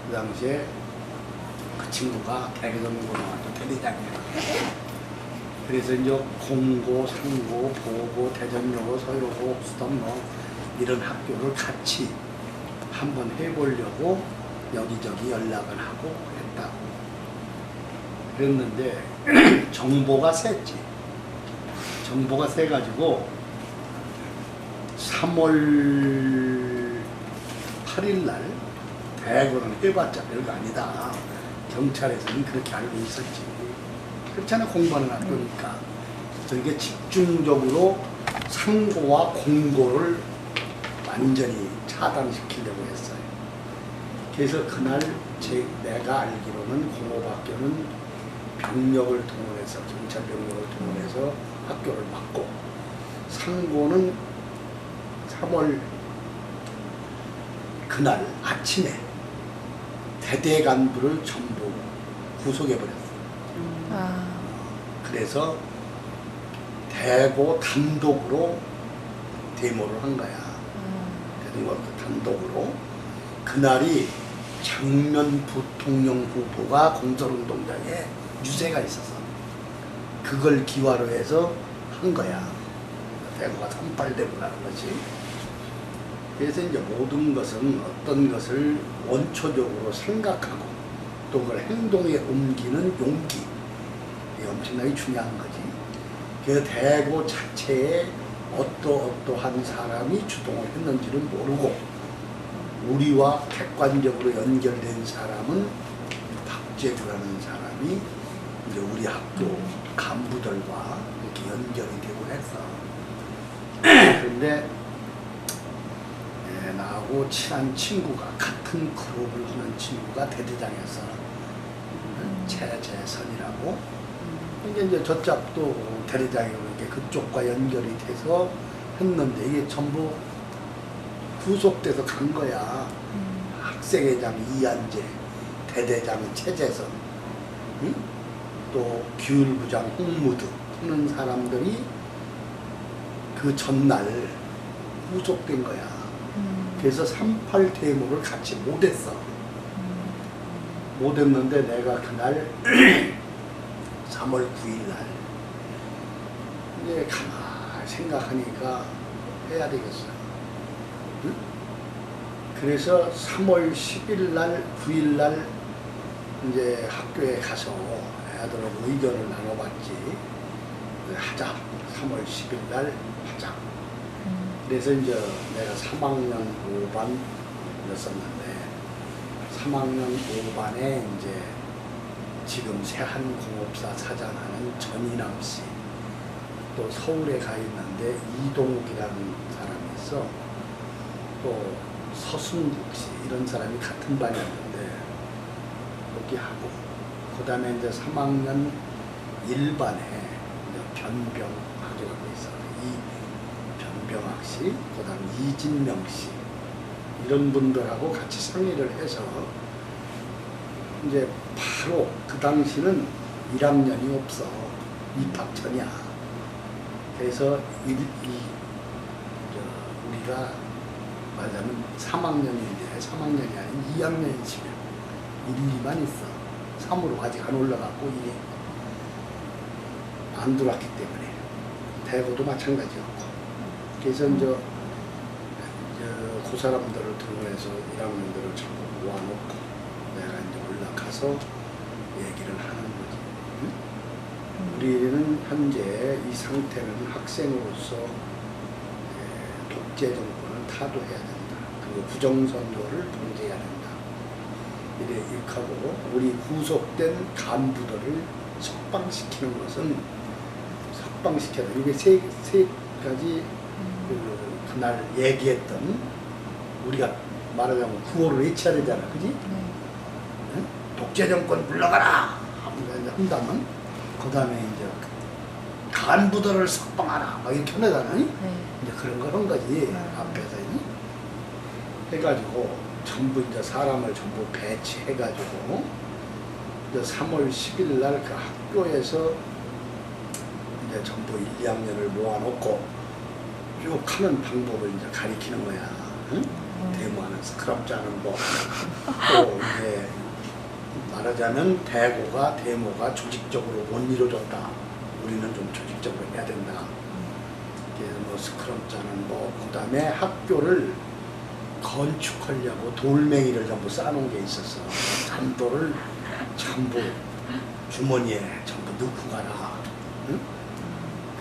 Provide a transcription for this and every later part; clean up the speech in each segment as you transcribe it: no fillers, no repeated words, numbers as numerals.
그 당시에 그 친구가 대개정고등학교 대대장이야. 그래서 이제 공고, 상고, 보고, 대전여고, 서여고, 수단 뭐 이런 학교를 같이 한번 해보려고 여기저기 연락을 하고 했다고. 그랬는데 정보가 셌지. 정보가 세가지고 3월 8일 날 대거는 해봤자 별거 아니다. 경찰에서는 그렇게 알고 있었지. 그렇잖아, 공부하는 학교니까. 그래서 이게 집중적으로 상고와 공고를 완전히 차단시키려고 했어요. 그래서 그날 내가 알기로는 공업학교는 병력을 동원해서, 경찰 병력을 동원해서 학교를 막고, 상고는 3월 그날 아침에 대대 간부를 전부 구속해버렸어요. 그래서 대고 단독으로 데모를 한 거야. 대고 단독으로. 그날이 장면 부통령 후보가 공설운동장에 유세가 있어서 그걸 기화로 해서 한 거야. 대구가 산발대구라는 거지. 그래서 이제 모든 것은 어떤 것을 원초적으로 생각하고 또 그걸 행동에 옮기는 용기, 이게 엄청나게 중요한 거지. 그 대구 자체에 어떠한 사람이 주동을 했는지는 모르고 우리와 객관적으로 연결된 사람은 박재규라는 사람이 이제 우리 학교 간부들과 이렇게 연결이 되고 했어. 그런데 나하고 친한 친구가, 같은 그룹을 하는 친구가 대대장이었어. 최재선이라고. 이제 저짝도 대대장이고 이게 그쪽과 연결이 돼서 했는데 이게 전부 구속돼서 간 거야. 학생회장 이한재, 대대장 최재선, 응? 또 규율부장 홍무드 하는 사람들이 그 전날 구속된 거야. 그래서 3.8 데모를 같이 못했어. 못했는데 내가 그날 3월 9일 날 이제 가만히 생각하니까 해야 되겠어. 응? 그래서 3월 10일 날, 9일 날 이제 학교에 가서 애들하고 의견을 나눠봤지. 하자. 3월 10일 날 하자. 그래서 이제 내가 3학년 5반이었었는데 3학년 5반에 이제 지금 세한공업사 사장하는 전인남 씨, 또 서울에 가 있는데 이동욱이라는 사람이 있어. 또 서순국 씨, 이런 사람이 같은 반이었는데 거기 하고, 그 다음에 이제 3학년 1반에 변병 학교가 있어. 변병학 씨, 그 다음 이진명 씨, 이런 분들하고 같이 상의를 해서 이제 바로 그 당시는 1학년이 없어. 입학 전이야. 그래서 우리가 말하자면 3학년인데 3학년이 아닌 2학년이 지금 1, 2만 있어. 3으로 아직 안 올라갔고 이게 안 들어왔기 때문에. 대구도 마찬가지였고. 그래서 이제 그 사람들을 동원해서 1학년들을 전부 모아놓고 내가 이제 올라가서 얘기를 하는 거지. 응? 우리는 현재 이 상태는 학생으로서 독재 정권을 타도해야 된다. 그리고 부정선거를 통제해야 된다. 이렇게 하고 우리 구속된 간부들을 석방시키는 것은 석방시켜야 돼. 이게 세 가지 그날 얘기했던, 우리가 말하자면 구호를 외쳐야 되잖아. 그지? 응? 독재 정권 물러가라! 한다면 그 다음에 이제 간부들을 석방하라! 막 이렇게 하잖아. 이제 그런 걸 한 거지. 앞에서. 해가지고 전부 이제 사람을 전부 배치해가지고 이제 3월 10일 날 그 학교에서 이제 전부 1, 2학년을 모아놓고 쭉 하는 방법을 이제 가리키는 거야. 응? 데모하는 스크럼 짜는 법. 또 이제 말하자면 데모가 조직적으로 못 이루어졌다. 우리는 좀 조직적으로 해야 된다. 뭐 스크럼 짜는 법. 그다음에 학교를 건축하려고 돌멩이를 전부 쌓아놓은 게 있었어. 잔돌을 전부 주머니에 전부 넣고 가라. 응?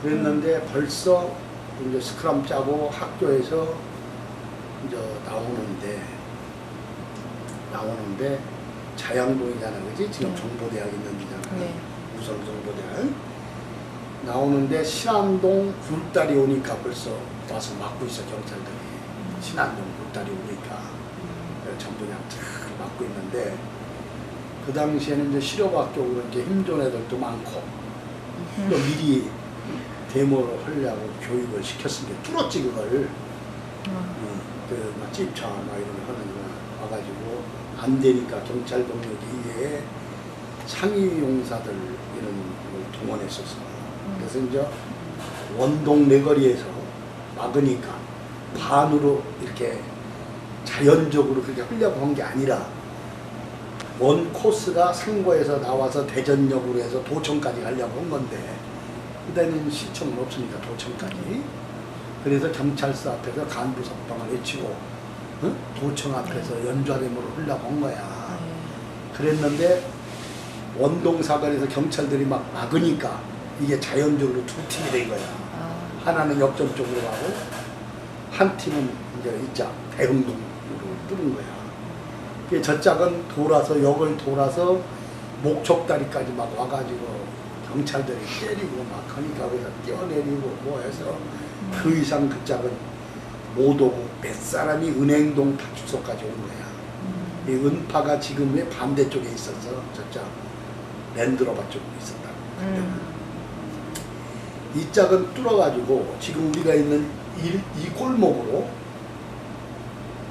그랬는데 벌써 이제 스크럼 짜고 학교에서 이제 나오는데 자양동이잖아, 그지? 지금 정보대학 있는 데잖아. 네. 우선 정보대학. 나오는데 신안동 굴다리 오니까 벌써 와서 막고 있어, 경찰들이. 신안동 굴다리 오니까. 전부 그냥 쫙 막고 있는데, 그 당시에는 이제 실업학교로 이제 힘좋은 애들도 많고, 또 미리 데모를 하려고 교육을 시켰으니까 뚫었지, 그걸. 막 찝차 막 이런 거 하는 거 와가지고 안 되니까 경찰 병력이 이외에 상위 용사들 이런 걸 동원했었어. 그래서 이제 원동 내거리에서 막으니까 반으로 이렇게 자연적으로 그렇게 하려고 한 게 아니라 원 코스가 상고에서 나와서 대전역으로 해서 도청까지 가려고 한 건데 그때는 시청은 없으니까 도청까지. 그래서 경찰서 앞에서 간부 석방을 외치고 응? 도청 앞에서 연좌대모를 하려고 한 거야. 그랬는데 원동 사거리에서 경찰들이 막 막으니까 이게 자연적으로 두 팀이 된 거야. 하나는 역전 쪽으로 가고 한 팀은 이제 이짝 대흥동으로 뚫은 거야. 저 짝은 돌아서 역을 돌아서 목촉다리까지 막 와가지고 경찰들이 때리고 막 하니까 거기서 뛰어내리고 뭐 해서 그 이상 그 짝은 못 오고 몇 사람이 은행동 파출소까지 온 거야. 이 은파가 지금의 반대쪽에 있어서 저짝 랜드로버 쪽에 있었다. 이 짝은 뚫어가지고 지금 우리가 있는 이 골목으로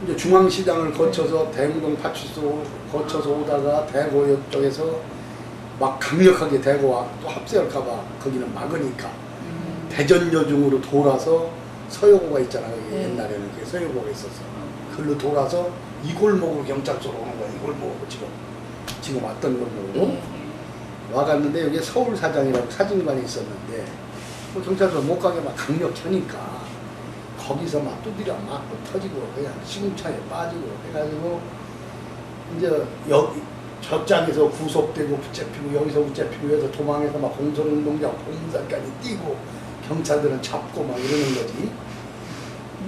이제 중앙시장을 거쳐서 대흥동 파출소 거쳐서 오다가 대구역 쪽에서 막 강력하게 대구와 또 합세할까봐 거기는 막으니까 대전여중으로 돌아서 서여고가 있잖아. 여기 옛날에는 그게 서여고가 있었어. 그걸로 돌아서 이 골목으로 경찰서로 오는 거야. 이 골목으로 지금 왔던 골목으로 와갔는데 여기 서울사장이라고 사진관이 있었는데 뭐 경찰서 못 가게 막 강력히 하니까 거기서 막 두드려 맞고 터지고 그냥 시궁창에 빠지고 해가지고 이제 여기 저짝에서 구속되고 붙잡히고 여기서 붙잡히고 해서 도망해서 막 공성운동장 공사까지 뛰고 경찰들은 잡고 막 이러는 거지.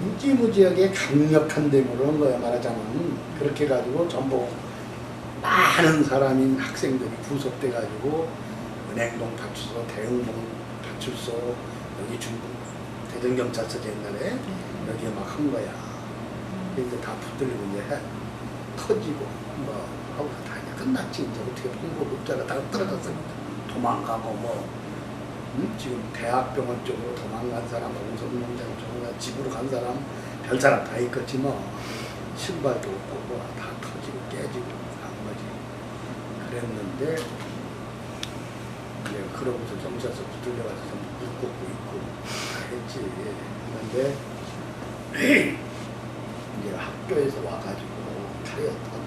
무지무지하게 강력한 데모를 한 거야. 말하자면 그렇게 해가지고 전부 많은 사람인 학생들이 구속돼 가지고 은행동 파출소, 대흥동 파출소, 여기 중국 대전경찰서 옛날에 여기에 막 한 거야. 이제 다 붙들리고 이제 터지고 뭐 하고 다 이제 끝났지. 이제 어떻게 통보급자가 다 떨어졌으니까 도망가고 뭐 지금 대학병원 쪽으로 도망간 사람, 공성농장 쪽으로 집으로 간 사람, 별 사람 다 있겠지 뭐. 신발도 없고 뭐 다 터지고 깨지고 한 거지. 그랬는데 이제 그러고서 경찰서 붙들려가서 전부 묶고 있고 다 했지. 그런데 이제 학교에서 와가지고 차였다고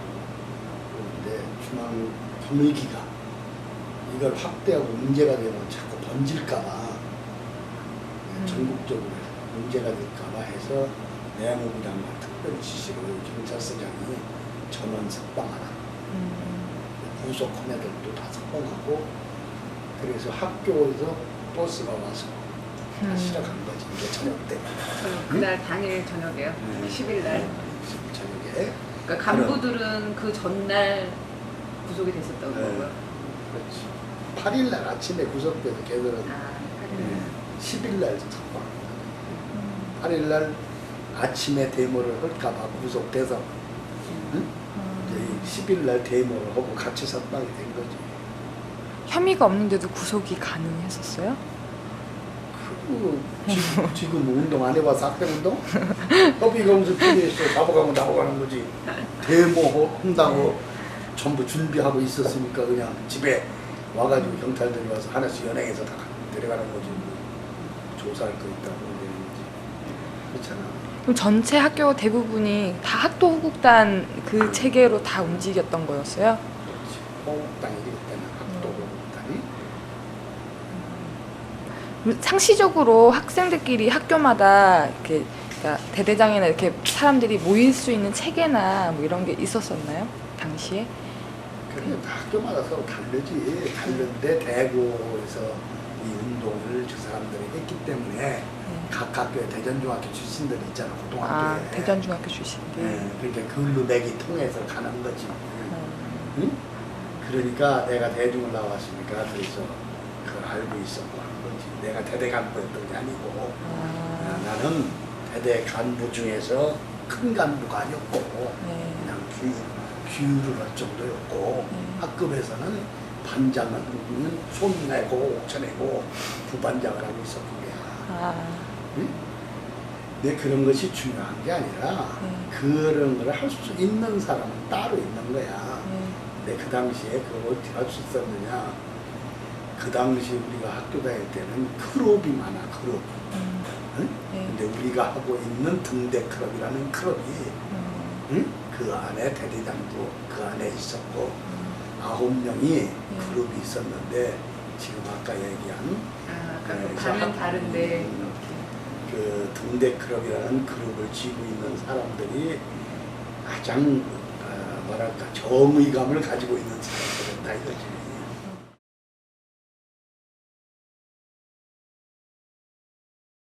그런데 중앙 분위기가 이걸 확대하고 문제가 되면 자꾸 번질까봐 전국적으로 문제가 될까봐 해서 내무부 장관 특별히 지시로 경찰서장이 전원 석방하라. 구속한 애들도 다 석방하고 그래서 학교에서 버스가 와서 다 시작한 거지. 이게 저녁 때. 그날 당일 저녁에요. 10일 날. 저녁에. 그러니까 간부들은 그 전날 구속이 됐었다고 거고요. 그렇지. 8일 날 아침에 구속돼서 걔들은 10일 날 석방. 8일 날 아침에 데모를 할까봐 구속돼서 이제 10일 날 데모를 하고 같이 석방이 된 거지. 혐의가 없는데도 구속이 가능했었어요? 지금 운동 안 해봐서 학생운동? 협의가 무슨 필요했어. 잡아가고 나오가는 거지. 데모 한다고 전부 준비하고 있었으니까 그냥 집에 와가지고 경찰들이 와서 하나씩 연행해서 다 데려가는 거지. 조사할 거 있다고 그러는 거지. 그렇잖아. 그럼 전체 학교 대부분이 다 학도 후국단 그 체계로 다 움직였던 거였어요? 그렇지. 호국당이지 그때는 학도 호국당이. 상시적으로 학생들끼리 학교마다 이렇게 그러니까 대대장이나 이렇게 사람들이 모일 수 있는 체계나 뭐 이런 게 있었었나요? 당시에? 그래 학교마다 서로 다르지. 다른데 대구에서 이 운동을 저 사람들이 했기 때문에 각 학교에 대전중학교 출신들이 있잖아 고등학교에. 아, 대전중학교 출신들. 네, 그러니까 그 르맥이 통해서 가는 거지. 응? 그러니까 내가 대중을 나왔으니까 그래서 그걸 알고 있었고 하는 거지. 내가 대대 간부였던 게 아니고 나는 대대 간부 중에서 큰 간부가 아니었고 네. 그냥 규율을 할 정도였고 학급에서는 반장은 손내고 옥쳐내고 부반장을 하고 있었던 거야. 아, 응? 근데 그런 것이 중요한 게 아니라 그런 걸 할 수 있는 사람은 따로 있는 거야. 근데 그 당시에 그걸 어떻게 할 수 있었느냐. 그 당시 우리가 학교 다닐 때는 클럽이 많아, 클럽. 응? 근데 우리가 하고 있는 등대 클럽이라는 클럽이 응? 그 안에 대대장도 그 안에 있었고 9명이 클럽이 있었는데 지금 아까 얘기한 아까 그 반은 다른데 그 등대 클럽이라는 그룹을 쥐고 있는 사람들이 가장 뭐랄까 정의감을 가지고 있는 사람들이다 이거지.